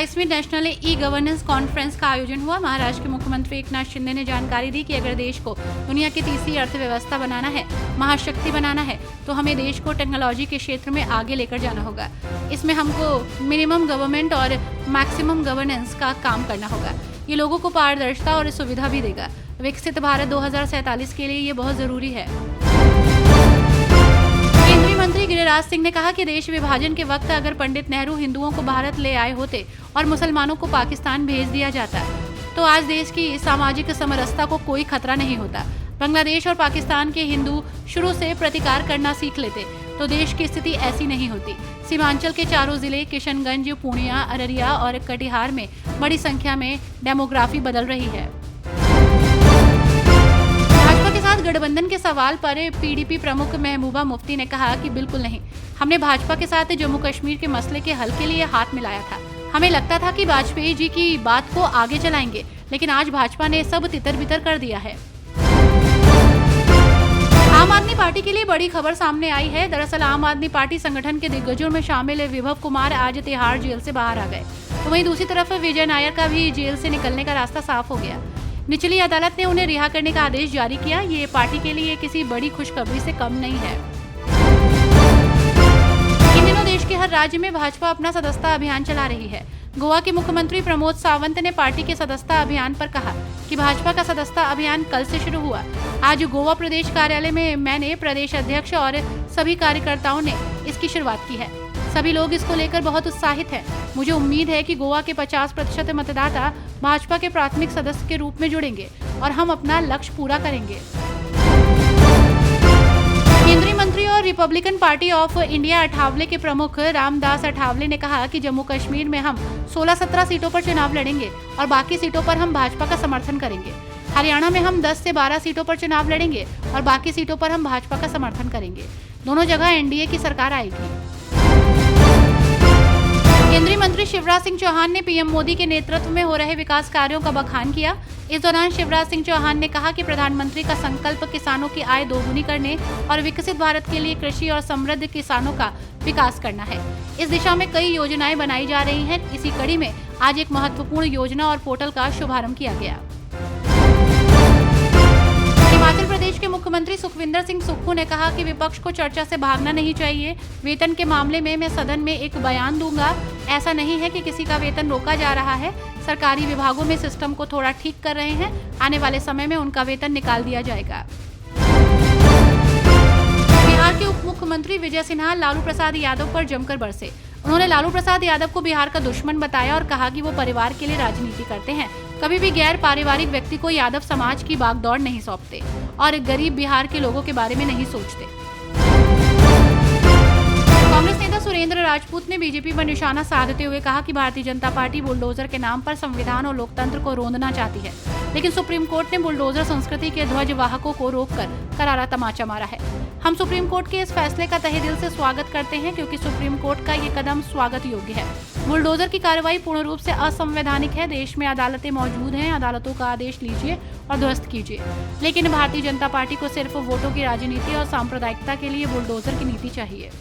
27वीं national e governance conference का आयोजन हुआ। महाराष्ट्र के मुख्यमंत्री एकनाथ शिंदे ने जानकारी दी कि अगर देश को दुनिया की तीसरी अर्थव्यवस्था बनाना है, महाशक्ति बनाना है, तो हमें देश को टेक्नोलॉजी के क्षेत्र में आगे लेकर जाना होगा। इसमें हमको मिनिमम गवर्नमेंट और मैक्सिमम गवर्नेंस का काम करना होगा। ये लोगों को पारदर्शिता और सुविधा भी देगा। विकसित भारत 2047 के लिए ये बहुत जरूरी है। केंद्रीय मंत्री गिरिराज सिंह ने कहा कि देश विभाजन के वक्त अगर पंडित नेहरू हिंदुओं को भारत ले आए होते और मुसलमानों को पाकिस्तान भेज दिया जाता, तो आज देश की सामाजिक समरसता को कोई खतरा नहीं होता। बांग्लादेश और पाकिस्तान के हिंदू शुरू से प्रतिकार करना सीख लेते तो देश की स्थिति ऐसी नहीं होती। सीमांचल के चारों जिले किशनगंज, पूर्णिया, अररिया और कटिहार में बड़ी संख्या में डेमोग्राफी बदल रही है। भाजपा के साथ गठबंधन के सवाल पर पीडीपी प्रमुख महबूबा मुफ्ती ने कहा कि बिल्कुल नहीं, हमने भाजपा के साथ जम्मू कश्मीर के मसले के हल के लिए हाथ मिलाया था। हमें लगता था कि वाजपेयी जी की बात को आगे चलाएंगे, लेकिन आज भाजपा ने सब तितर बितर कर दिया है। आम आदमी पार्टी के लिए बड़ी खबर सामने आई है। दरअसल आम आदमी पार्टी संगठन के दिग्गजों में शामिल विभव कुमार आज तिहाड़ जेल से बाहर आ गए, तो वहीं दूसरी तरफ विजय नायर का भी जेल से निकलने का रास्ता साफ हो गया। निचली अदालत ने उन्हें रिहा करने का आदेश जारी किया। ये पार्टी के लिए किसी बड़ी खुशखबरी से कम नहीं है। इन दिनों देश के हर राज्य में भाजपा अपना सदस्यता अभियान चला रही है। गोवा के मुख्यमंत्री प्रमोद सावंत ने पार्टी के सदस्यता अभियान पर कहा कि भाजपा का सदस्यता अभियान कल से शुरू हुआ। आज गोवा प्रदेश कार्यालय में मैंने प्रदेश अध्यक्ष और सभी कार्यकर्ताओं ने इसकी शुरुआत की है। सभी लोग इसको लेकर बहुत उत्साहित हैं। मुझे उम्मीद है कि गोवा के 50% मतदाता भाजपा के प्राथमिक सदस्य के रूप में जुड़ेंगे और हम अपना लक्ष्य पूरा करेंगे। केंद्रीय मंत्री और Republican party of India Athawale के प्रमुख रामदास अठावले ने कहा कि जम्मू कश्मीर में हम 16-17 सीटों पर चुनाव लड़ेंगे और बाकी सीटों पर हम भाजपा का समर्थन करेंगे। हरियाणा में हम 10 से 12 सीटों पर चुनाव लड़ेंगे और बाकी सीटों पर हम भाजपा का समर्थन करेंगे। दोनों जगह एनडीए की सरकार आएगी। केंद्रीय मंत्री शिवराज सिंह चौहान ने पीएम मोदी के नेतृत्व में हो रहे विकास कार्यों का बखान किया। इस दौरान शिवराज सिंह चौहान ने कहा कि प्रधानमंत्री का संकल्प किसानों की आय दोगुनी करने और विकसित भारत के लिए कृषि और समृद्ध किसानों का विकास करना है। इस दिशा में कई योजनाएं बनाई जा रही हैं। इसी कड़ी में आज एक महत्वपूर्ण योजना और पोर्टल का शुभारंभ किया गया। हिमाचल प्रदेश के मुख्यमंत्री सुखविंदर सिंह सुक्खू ने कहा कि विपक्ष को चर्चा से भागना नहीं चाहिए। वेतन के मामले में मैं सदन में एक बयान दूंगा। ऐसा नहीं है कि किसी का वेतन रोका जा रहा है। सरकारी विभागों में सिस्टम को थोड़ा ठीक कर रहे हैं। आने वाले समय में उनका वेतन निकाल दिया जाएगा। बिहार के उप मुख्यमंत्री विजय सिन्हा लालू प्रसाद यादव पर जमकर बरसे। उन्होंने लालू प्रसाद यादव को बिहार का दुश्मन बताया और कहा कि वो परिवार के लिए राजनीति करते हैं, कभी भी गैर पारिवारिक व्यक्ति को यादव समाज की बागडोर नहीं सौंपते और गरीब बिहार के लोगों के बारे में नहीं सोचते। कांग्रेस नेता सुरेंद्र राजपूत ने बीजेपी पर निशाना साधते हुए कहा कि भारतीय जनता पार्टी बुलडोजर के नाम पर संविधान और लोकतंत्र को रोंदना चाहती है, लेकिन सुप्रीम कोर्ट ने बुलडोजर संस्कृति के ध्वज वाहकों को रोककर करारा तमाचा मारा है। हम सुप्रीम कोर्ट के इस फैसले का तहे दिल से स्वागत करते हैं, क्योंकि सुप्रीम कोर्ट का ये कदम स्वागत योग्य है। बुलडोजर की कार्रवाई पूर्ण रूप से असंवैधानिक है। देश में अदालतें मौजूद हैं, अदालतों का आदेश लीजिए और ध्वस्त कीजिए, लेकिन भारतीय जनता पार्टी को सिर्फ वोटों की राजनीति और सांप्रदायिकता के लिए बुलडोजर की नीति चाहिए।